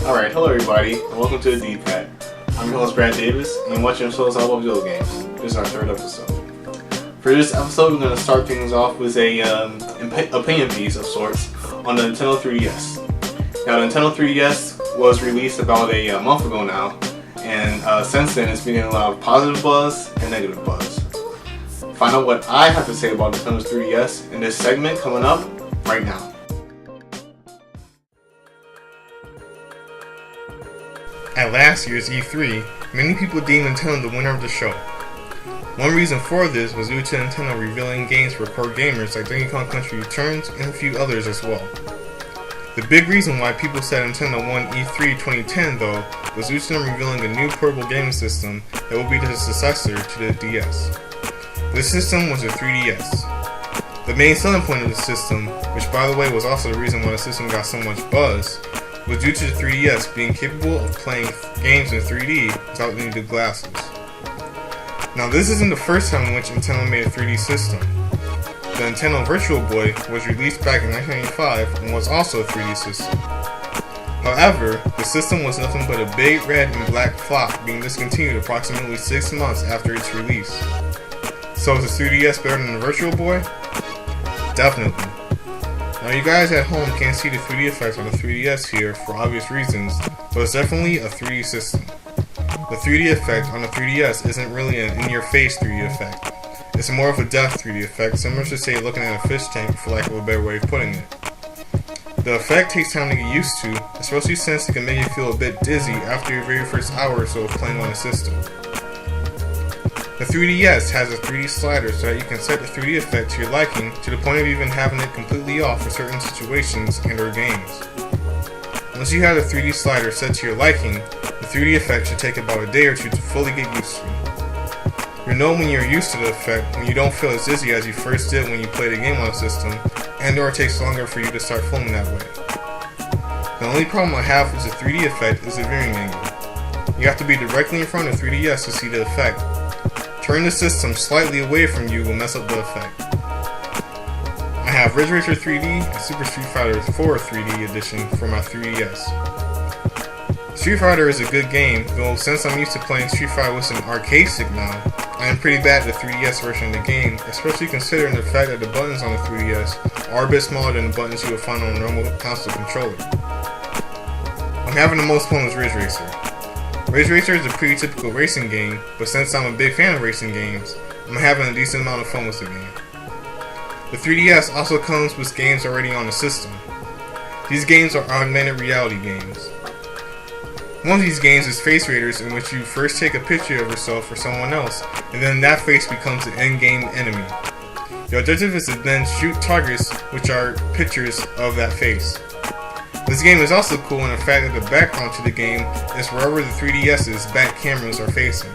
Alright, hello everybody, and welcome to the D-Pad. I'm your host Brad Davis, and you're watching episodes all about video games. This is our third episode. For this episode, we're going to start things off with a opinion piece of sorts on the Nintendo 3DS. Now, the Nintendo 3DS was released about a month ago now, and since then it's been getting a lot of positive buzz and negative buzz. Find out what I have to say about Nintendo's 3DS in this segment coming up right now. At last year's E3, many people deemed Nintendo the winner of the show. One reason for this was due to Nintendo revealing games for core gamers like Donkey Kong Country Returns and a few others as well. The big reason why people said Nintendo won E3 2010 though was due to them revealing a new portable gaming system that will be the successor to the DS. This system was a 3DS. The main selling point of the system, which by the way was also the reason why the system got so much buzz, was due to the 3DS being capable of playing games in 3D without needing the glasses. Now this isn't the first time in which Nintendo made a 3D system. The Nintendo Virtual Boy was released back in 1995 and was also a 3D system. However, the system was nothing but a big red and black flop being discontinued approximately 6 months after its release. So is the 3DS better than the Virtual Boy? Definitely. Now you guys at home can't see the 3D effects on the 3DS here for obvious reasons, but it's definitely a 3D system. The 3D effect on the 3DS isn't really an in-your-face 3D effect. It's more of a depth 3D effect, similar to say looking at a fish tank for lack of a better way of putting it. The effect takes time to get used to, especially since it can make you feel a bit dizzy after your very first hour or so of playing on the system. The 3DS has a 3D slider so that you can set the 3D effect to your liking to the point of even having it completely off for certain situations and or games. Once you have the 3D slider set to your liking, the 3D effect should take about a day or two to fully get used to. You'll know when you're used to the effect when you don't feel as dizzy as you first did when you played a game on the system, and or it takes longer for you to start feeling that way. The only problem I have with the 3D effect is the viewing angle. You have to be directly in front of the 3DS to see the effect. Turn the system slightly away from you will mess up the effect. I have Ridge Racer 3D and Super Street Fighter 4 3D edition for my 3DS. Street Fighter is a good game, though since I'm used to playing Street Fighter with an arcade stick now, I am pretty bad at the 3DS version of the game, especially considering the fact that the buttons on the 3DS are a bit smaller than the buttons you would find on a normal console controller. I'm having the most fun with Ridge Racer. Ridge Racer is a pretty typical racing game, but since I'm a big fan of racing games, I'm having a decent amount of fun with the game. The 3DS also comes with games already on the system. These games are augmented reality games. One of these games is Face Raiders, in which you first take a picture of yourself or someone else, and then that face becomes the end-game enemy. Your objective is to then shoot targets, which are pictures of that face. This game is also cool in the fact that the background to the game is wherever the 3DS's back cameras are facing.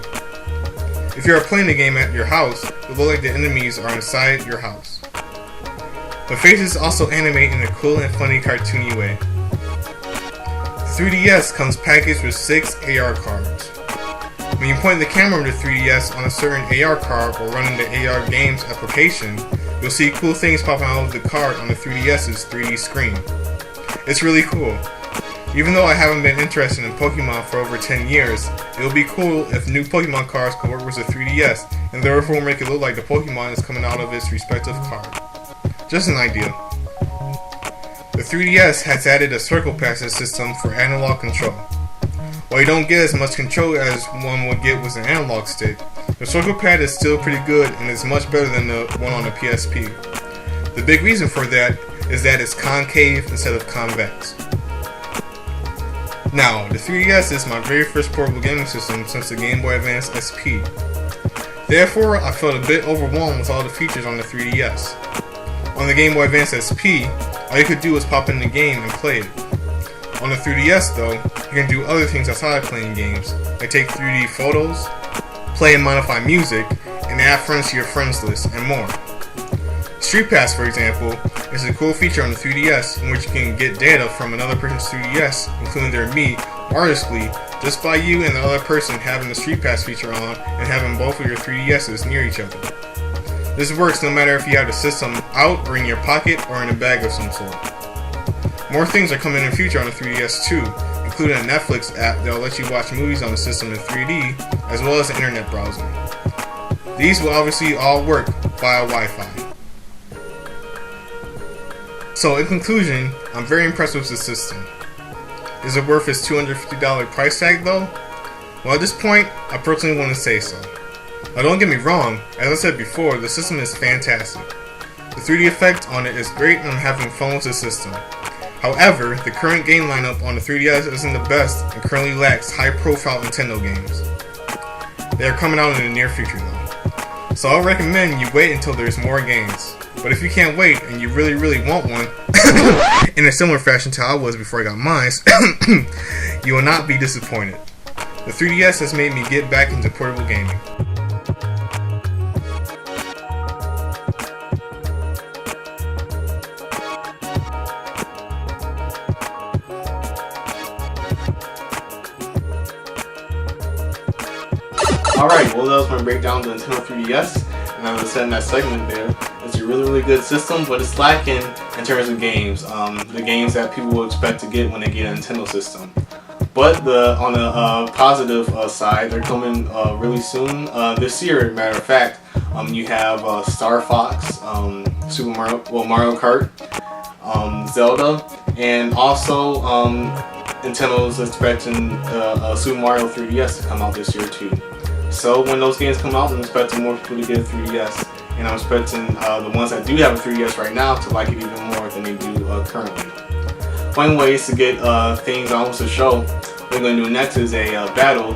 If you are playing the game at your house, it will look like the enemies are inside your house. The faces also animate in a cool and funny cartoony way. The 3DS comes packaged with 6 AR cards. When you point the camera of the 3DS on a certain AR card or running the AR Games application, you'll see cool things popping out of the card on the 3DS's 3D screen. It's really cool. Even though I haven't been interested in Pokemon for over 10 years, it would be cool if new Pokemon cards could work with the 3DS and therefore make it look like the Pokemon is coming out of its respective card. Just an idea. The 3DS has added a circle passes system for analog control. While you don't get as much control as one would get with an analog stick, the circle pad is still pretty good and is much better than the one on the PSP. The big reason for that is that it's concave instead of convex. Now, the 3DS is my very first portable gaming system since the Game Boy Advance SP. Therefore, I felt a bit overwhelmed with all the features on the 3DS. On the Game Boy Advance SP, all you could do was pop in the game and play it. On the 3DS though, you can do other things outside of playing games, like take 3D photos, play and modify music, and add friends to your friends list, and more. Street Pass, for example, is a cool feature on the 3DS in which you can get data from another person's 3DS, including their Mii wirelessly just by you and the other person having the Street Pass feature on and having both of your 3DSs near each other. This works no matter if you have the system out or in your pocket or in a bag of some sort. More things are coming in the future on the 3DS too, including a Netflix app that will let you watch movies on the system in 3D, as well as an internet browser. These will obviously all work via Wi-Fi. So in conclusion, I'm very impressed with the system. Is it worth its $250 price tag though? Well, at this point, I personally wouldn't say so. Now don't get me wrong, as I said before, the system is fantastic. The 3D effect on it is great and I'm having fun with the system. However, the current game lineup on the 3DS isn't the best and currently lacks high-profile Nintendo games. They are coming out in the near future though. So I'll recommend you wait until there's more games. But if you can't wait and you really want one, in a similar fashion to how I was before I got mine, you will not be disappointed. The 3DS has made me get back into portable gaming. Alright, well that was my breakdown of the Nintendo 3DS, and as I said in that segment there, it's a really good system, but it's lacking in terms of games, the games that people will expect to get when they get a Nintendo system. But on the positive side, they're coming really soon, this year as a matter of fact. You have Star Fox, Mario Kart, Zelda, and also Nintendo's expecting Super Mario 3DS to come out this year too. So when those games come out, I'm expecting more people to get a 3DS, and I'm expecting the ones that do have a 3DS right now to like it even more than they do currently. Fun ways to get things on with the show. What we're going to do next is a battle,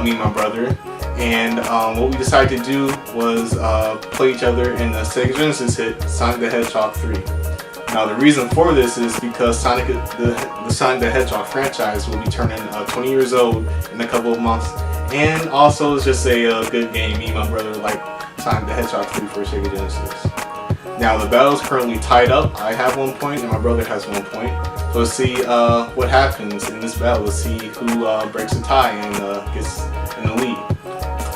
me and my brother, and what we decided to do was play each other in the Sega Genesis hit Sonic the Hedgehog 3. Now the reason for this is because the Sonic the Hedgehog franchise will be turning 20 years old in a couple of months. And also, it's just a good game. Me and my brother like Sonic the Hedgehog 3 for Sega Genesis. Now, the battle is currently tied up. I have 1 point, and my brother has 1 point. So let's see what happens in this battle. Let's see who breaks the tie and gets in the lead.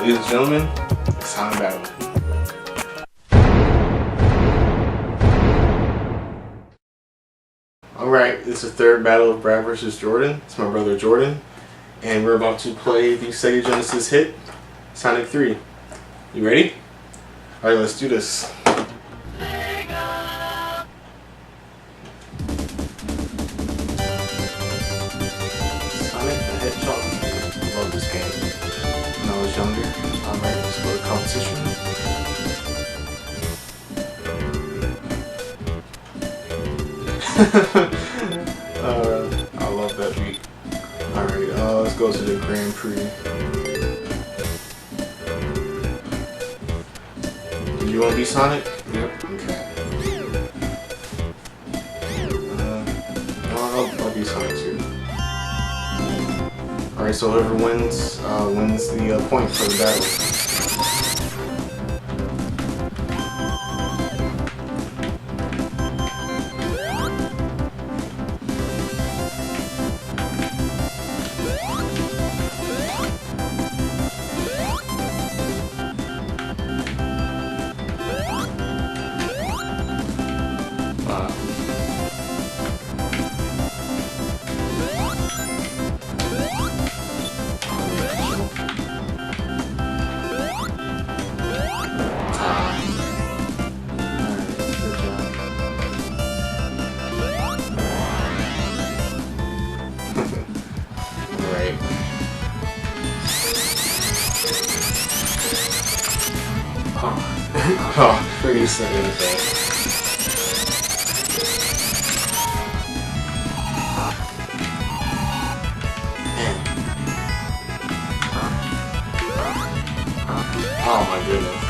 Ladies and gentlemen, it's time to battle. Alright, this is the third battle of Brad versus Jordan. It's my brother Jordan. And we're about to play the Sega Genesis hit, Sonic 3. You ready? Alright, let's do this. Sonic the Hedgehog. I love this game. When I was younger, alright, let's go to competition. I love that beat. Alright, let's go to the Grand Prix. Do you want to be Sonic? Yep. Okay. I'll be Sonic too. Alright, so whoever wins, wins the point for the battle. Oh, pretty silly anything. Oh my goodness.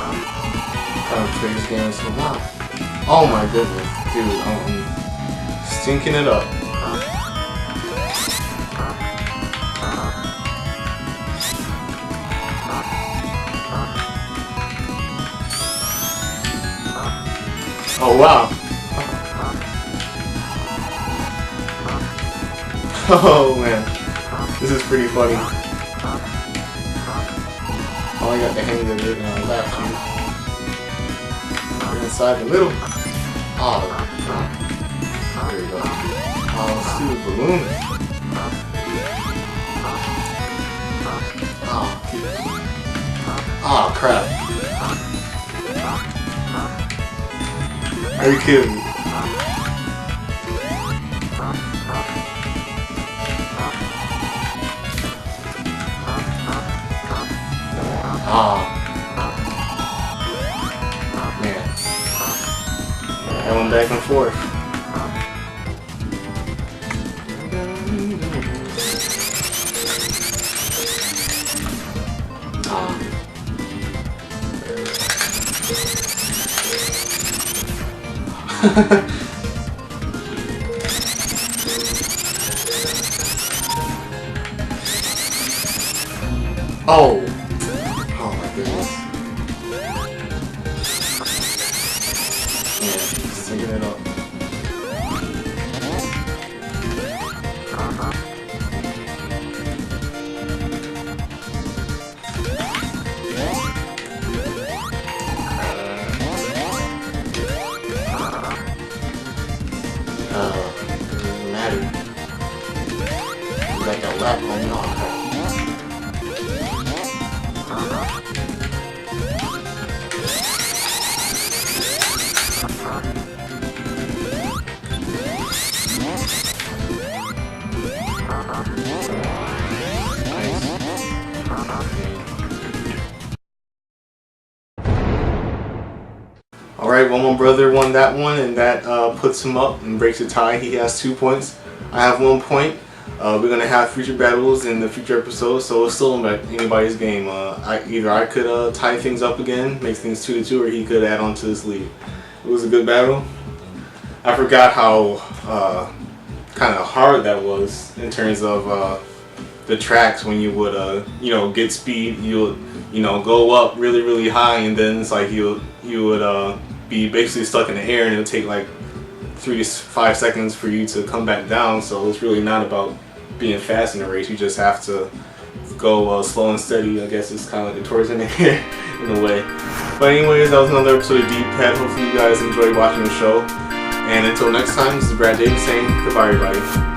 Kind of play this game so long. Oh my goodness, dude, I'm stinking it up. Oh wow. Oh man. This is pretty funny. Oh, I got the hang of it and I left you. We're inside the middle. Oh, there we go. Oh, let's do the balloon. Oh, crap. Are you kidding me? Ah, man. I went back and forth. Oh! Oh my goodness. Yeah, just taking it up. Doesn't matter. You got that lap going on. Alright, well, my brother won that one, and that puts him up and breaks a tie. He has 2 points. I have 1 point. We're going to have future battles in the future episodes, so it's still anybody's game. Either I could tie things up again, make things 2-2, or he could add on to this lead. It was a good battle. I forgot how kind of hard that was in terms of the tracks when you would, get speed. You would, go up really, really high, and then it's like you would be basically stuck in the air, and it would take like 3 to 5 seconds for you to come back down. So it's really not about being fast in a race. You just have to go slow and steady. I guess it's kind of like the torsion in here in a way. But anyways, that was another episode of Deep Pet. Hopefully you guys enjoyed watching the show. And until next time, this is Brad Davis saying goodbye, everybody.